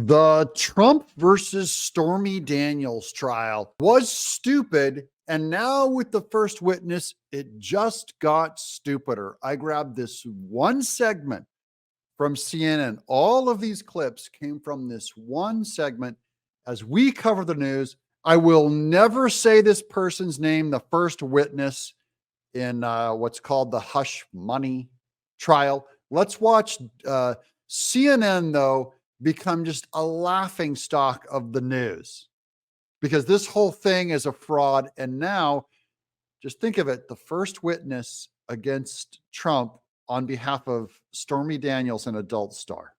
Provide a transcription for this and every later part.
The Trump versus Stormy Daniels trial was stupid, and now with the first witness, it just got stupider. I grabbed this one segment from CNN. All of these clips came from this one segment as we cover the news. I will never say this person's name, the first witness in what's called the hush money trial. Let's watch CNN, though, become just a laughing stock of the news, because this whole thing is a fraud. And now just think of it, the first witness against Trump on behalf of Stormy Daniels, an adult star.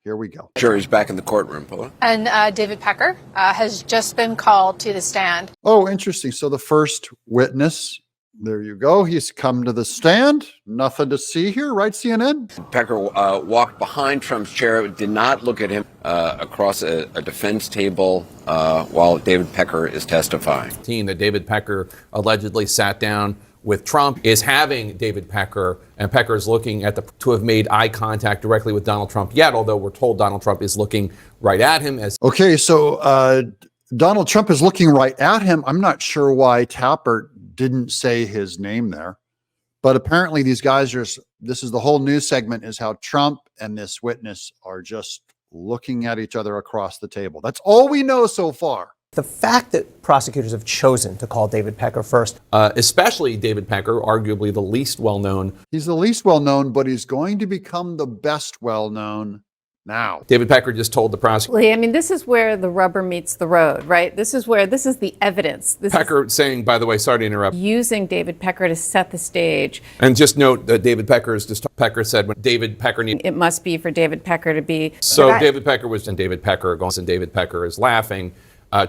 Here we go. Jury's back in the courtroom, Paula. And David Pecker has just been called to the stand. Oh, interesting. So the first witness, there you go. He's come to the stand. Nothing to see here, right, CNN? Pecker walked behind Trump's chair, did not look at him across a defense table while David Pecker is testifying. That David Pecker allegedly sat down with Trump is having David Pecker, and Pecker is looking at to have made eye contact directly with Donald Trump yet, although we're told Donald Trump is looking right at him. Okay, so Donald Trump is looking right at him. I'm not sure why Tappert didn't say his name there, but apparently these guys this is the whole news segment, is how Trump and this witness are just looking at each other across the table. That's all we know so far. The fact that prosecutors have chosen to call David Pecker first, especially David Pecker, arguably the least well-known. He's the least well-known, but he's going to become the best well-known now. David Pecker just told the prosecutor. Well, I mean, this is where the rubber meets the road, right? This is the evidence. Pecker saying, by the way, sorry to interrupt. Using David Pecker to set the stage. And just note that David Pecker said when David Pecker it must be for David Pecker to be. So David Pecker is laughing.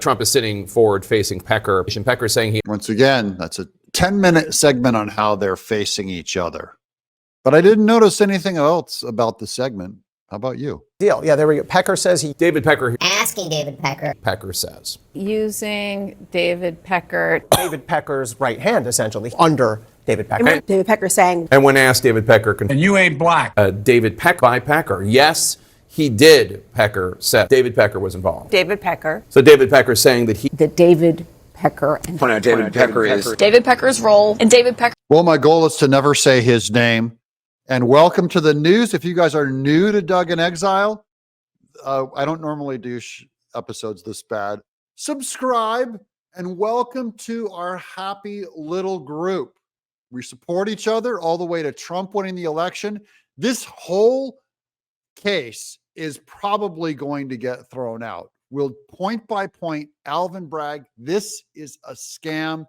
Trump is sitting forward facing Pecker. And Pecker saying once again, that's a 10-minute segment on how they're facing each other. But I didn't notice anything else about the segment. How about you? Deal. Yeah, there we go. Pecker says David Pecker. Asking David Pecker. Pecker says. Using David Pecker. David Pecker's right hand, essentially, under David Pecker. And David Pecker saying. And when asked, David Pecker. And you ain't black. David Peck by Pecker. Yes, he did, Pecker said. David Pecker was involved. David Pecker. So David Pecker saying that David Pecker. And point out David Pecker is. David Pecker's role and David Pecker. Well, my goal is to never say his name. And welcome to the news. If you guys are new to Doug in Exile, I don't normally do episodes this bad. Subscribe and welcome to our happy little group. We support each other all the way to Trump winning the election. This whole case is probably going to get thrown out. We'll point by point, Alvin Bragg. This is a scam.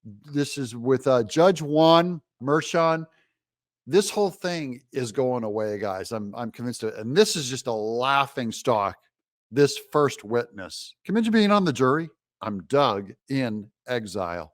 This is with Judge Juan Merchan. This whole thing is going away, guys. I'm convinced of it. And this is just a laughing stock. This first witness. Can you imagine being on the jury? I'm Doug in Exile.